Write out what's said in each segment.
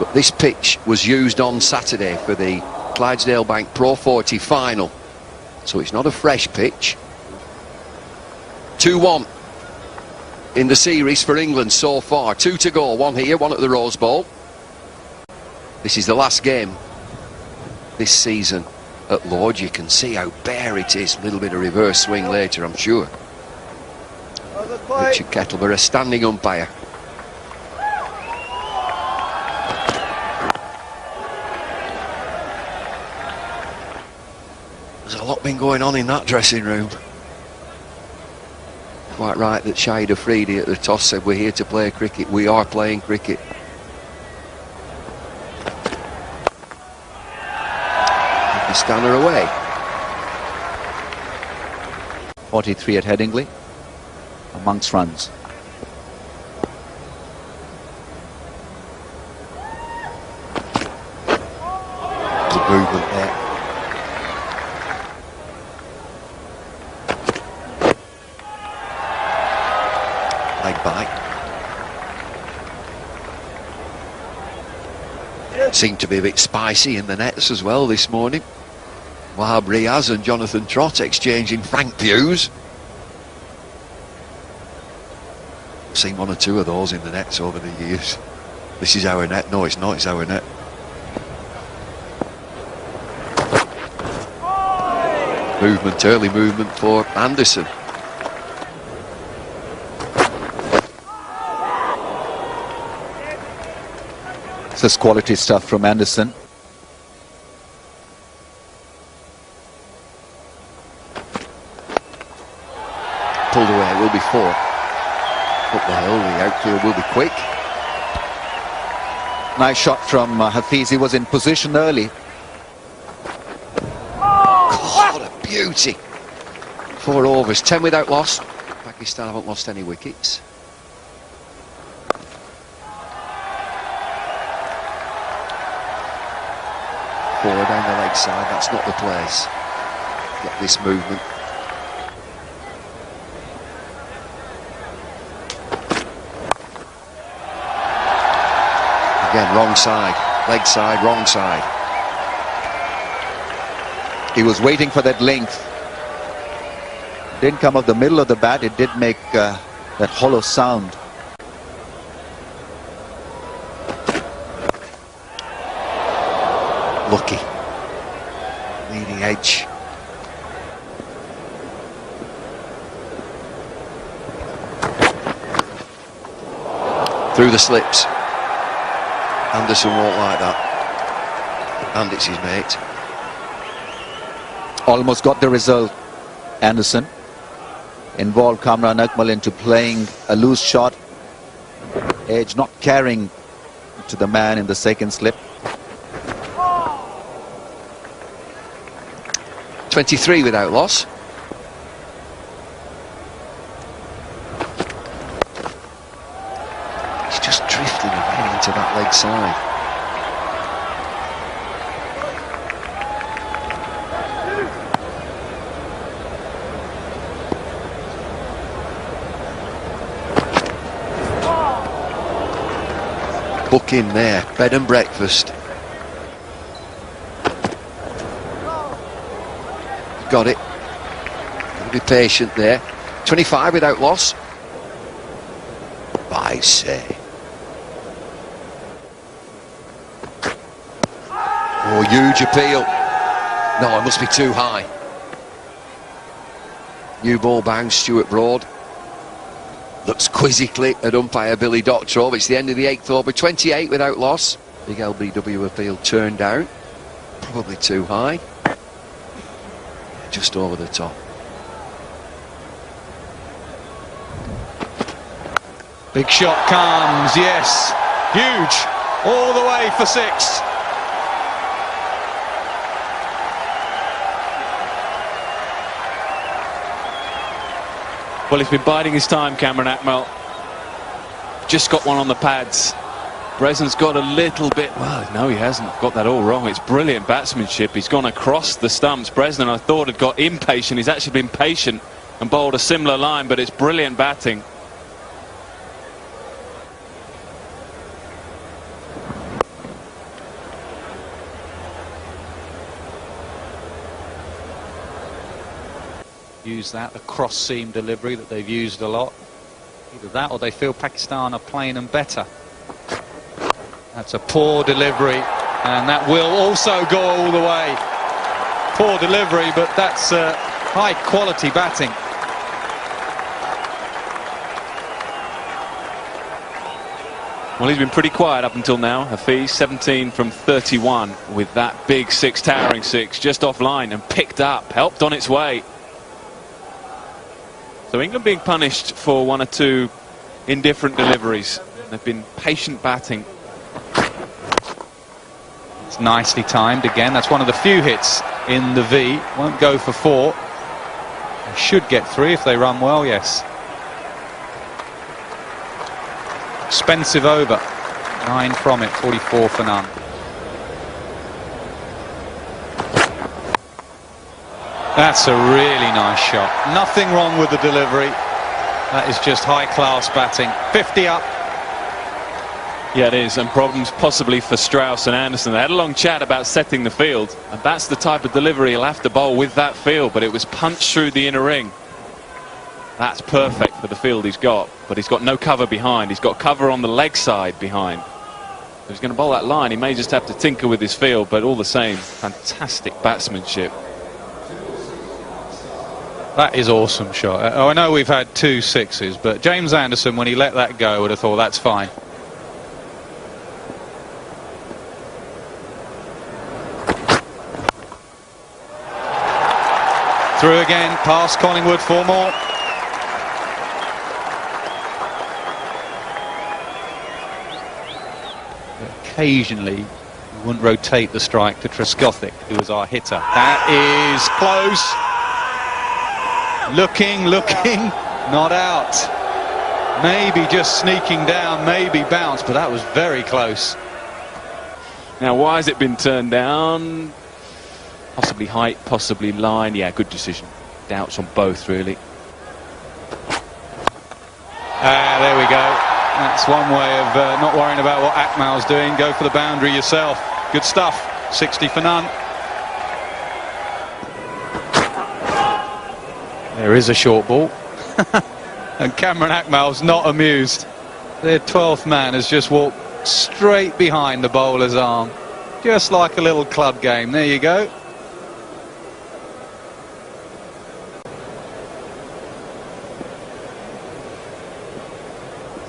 But this pitch was used on Saturday for the Clydesdale Bank Pro 40 final, so it's not a fresh pitch. 2-1 in the series for England so far. 2 to go, 1 here, 1 at the Rose Bowl. This is the last game this season at Lord's. You can see how bare it is. A little bit of reverse swing later, I'm sure. Richard Kettleborough, standing umpire. There's a lot been going on in that dressing room. Quite right that Shahid Afridi at the toss said, we're here to play cricket. We are playing cricket. Scanner away. 43 at Headingley amongst runs. Good movement there. Leg bite. Seemed to be a bit spicy in the nets as well this morning. Wahab Riaz and Jonathan Trott exchanging frank views. Seen 1 or 2 of those in the nets over the years. This is our net. No, it's not. It's our net. Movement, early movement for Anderson. This is quality stuff from Anderson. Pulled away, it will be 4. Up the hill, the outfield will be quick. Nice shot from Hafiz. He was in position early. God, what a beauty. 4 overs, 10 without loss. Pakistan haven't lost any wickets. Forward down the leg side, that's not the place. Get this movement. Again, wrong side, leg side, wrong side. He was waiting for that length. Didn't come off the middle of the bat. It did make that hollow sound. Lucky. Leading edge. Through the slips. Anderson won't like that. And it's his mate. Almost got the result. Anderson involved Kamran Akmal into playing a loose shot. Edge not carrying to the man in the second slip. 23 without loss. He's just drifting again into that leg side. Book in there, bed and breakfast. Got it. Gotta be patient there. 25 without loss. I say. Oh, huge appeal. No, it must be too high. New ball bounce, Stuart Broad. Looks quizzically at umpire Billy Doctorow. It's the end of the 8th over. 28 without loss. Big LBW appeal turned down. Probably too high. Just over the top. Big shot comes, yes, huge, all the way for 6. Well, he's been biding his time, Kamran Akmal. Just got one on the pads. Bresnan's got a little bit, well, no, he hasn't got that all wrong. It's brilliant batsmanship. He's gone across the stumps. Bresnan, I thought, had got impatient. He's actually been patient and bowled a similar line, but it's brilliant batting. use that, the cross-seam delivery that they've used a lot. Either that or they feel Pakistan are playing them better. That's a poor delivery, and that will also go all the way. Poor delivery, but that's high quality batting. Well, he's been pretty quiet up until now. Hafiz, 17 from 31 with that big six, towering six, just offline and picked up, helped on its way. So England being punished for one or two indifferent deliveries. They've been patient batting. It's nicely timed again. That's one of the few hits in the V. Won't go for 4. They should get 3 if they run well, yes. Expensive over. 9 from it, 44 for none. That's a really nice shot. Nothing wrong with the delivery. That is just high-class batting. 50 up. Yeah, it is, and problems possibly for Strauss and Anderson. They had a long chat about setting the field, and that's the type of delivery he'll have to bowl with that field, but it was punched through the inner ring. That's perfect for the field he's got, but he's got no cover behind. He's got cover on the leg side behind. If he's going to bowl that line, he may just have to tinker with his field, but all the same, fantastic batsmanship. That is awesome shot. I know we've had 2 sixes, but James Anderson, when he let that go, would have thought that's fine. Through again, past Collingwood, 4 more. Occasionally, you wouldn't rotate the strike to Trescothick, who was our hitter. That is close. Looking, not out. Maybe just sneaking down, maybe bounce, but that was very close. Now, why has it been turned down? Possibly height, possibly line. Yeah, good decision. Doubts on both, really. There we go. That's one way of not worrying about what Akmal's doing. Go for the boundary yourself. Good stuff. 60 for none. There is a short ball. And Cameron Akmal's not amused. Their 12th man has just walked straight behind the bowler's arm. Just like a little club game. There you go.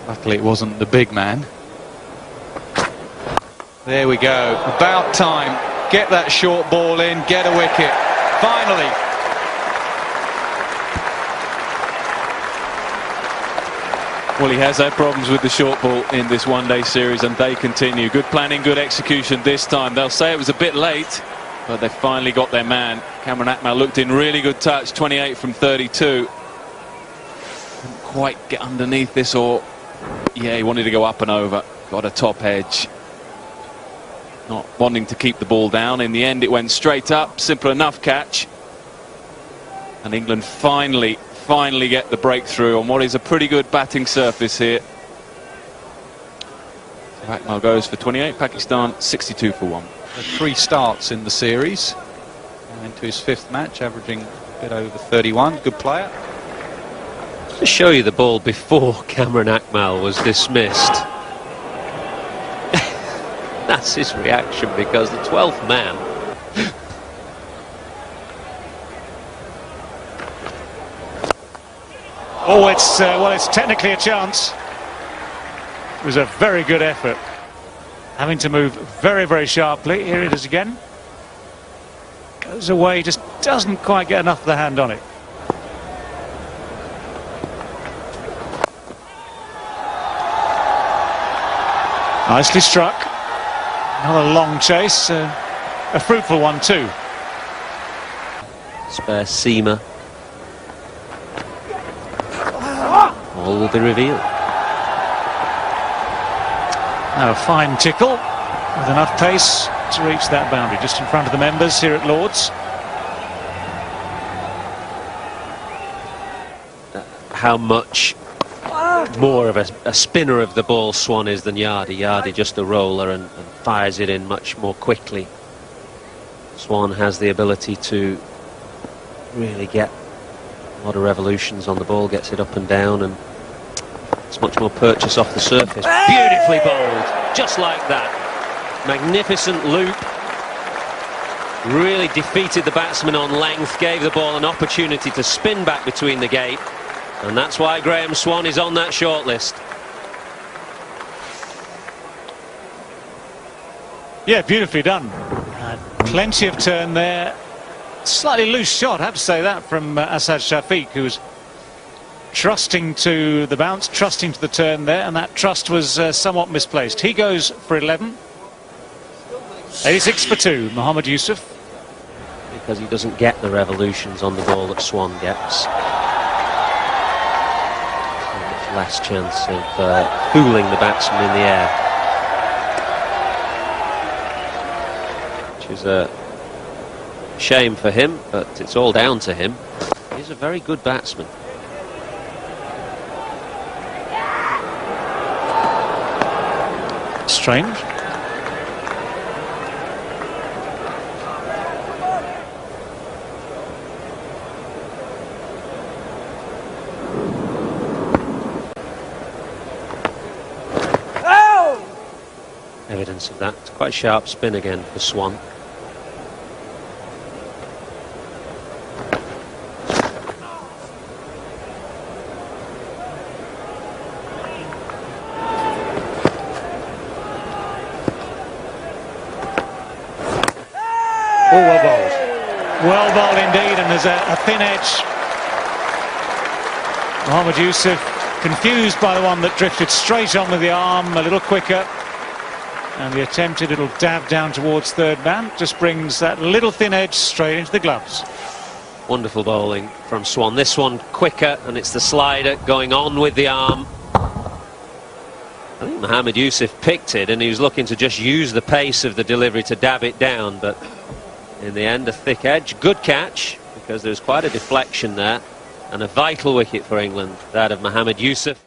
Luckily it wasn't the big man. There we go. About time. Get that short ball in. Get a wicket. Finally. Well, he has had problems with the short ball in this one-day series, and they continue. Good planning, good execution this time. They'll say it was a bit late, but they finally got their man. Cameron Akmal looked in really good touch, 28 from 32. Couldn't quite get underneath this, or yeah, he wanted to go up and over. Got a top edge. Not wanting to keep the ball down. In the end, it went straight up. Simple enough catch. And England finally get the breakthrough on what is a pretty good batting surface here. Akmal goes for 28, Pakistan 62 for 1. 3 starts in the series. Into his 5th match, averaging a bit over 31. Good player. To show you the ball before Cameron Akmal was dismissed. That's his reaction, because the 12th man oh, it's well, it's technically a chance. It was a very good effort. Having to move very, very sharply. Here it is again. Goes away, just doesn't quite get enough of the hand on it. Nicely struck. Another long chase. A fruitful one too. spare seamer. All will be revealed. Now a fine tickle with enough pace to reach that boundary just in front of the members here at Lord's. How much more of a spinner of the ball Swan is than Yardy. Yardy just a roller and fires it in much more quickly. Swan has the ability to really get A lot of revolutions on the ball, gets it up and down, and it's much more purchase off the surface. Beautifully bowled, just like that. Magnificent loop. Really defeated the batsman on length, gave the ball an opportunity to spin back between the gate, and that's why Graham Swann is on that shortlist. Yeah, beautifully done. Plenty of turn there. Slightly loose shot, I have to say that, from Asad Shafiq, who was trusting to the bounce, trusting to the turn there, and that trust was somewhat misplaced. He goes for 11. 86 for 2, Mohammad Yusuf. Because he doesn't get the revolutions on the ball that Swann gets. Much less chance of fooling the batsman in the air. Which is a shame for him, but it's all down to him. He's a very good batsman. Strange. Evidence of that. It's quite sharp spin again for Swann. Oh, well bowled. Well bowled indeed, and there's a thin edge. Mohammad Yusuf confused by the one that drifted straight on with the arm, a little quicker. And the attempted little dab down towards third man just brings that little thin edge straight into the gloves. Wonderful bowling from Swann. This one quicker, and it's the slider going on with the arm. I think Mohammad Yusuf picked it, and he was looking to just use the pace of the delivery to dab it down, but in the end a thick edge. Good catch, because there was quite a deflection there, and a vital wicket for England, that of Mohammad Yusuf.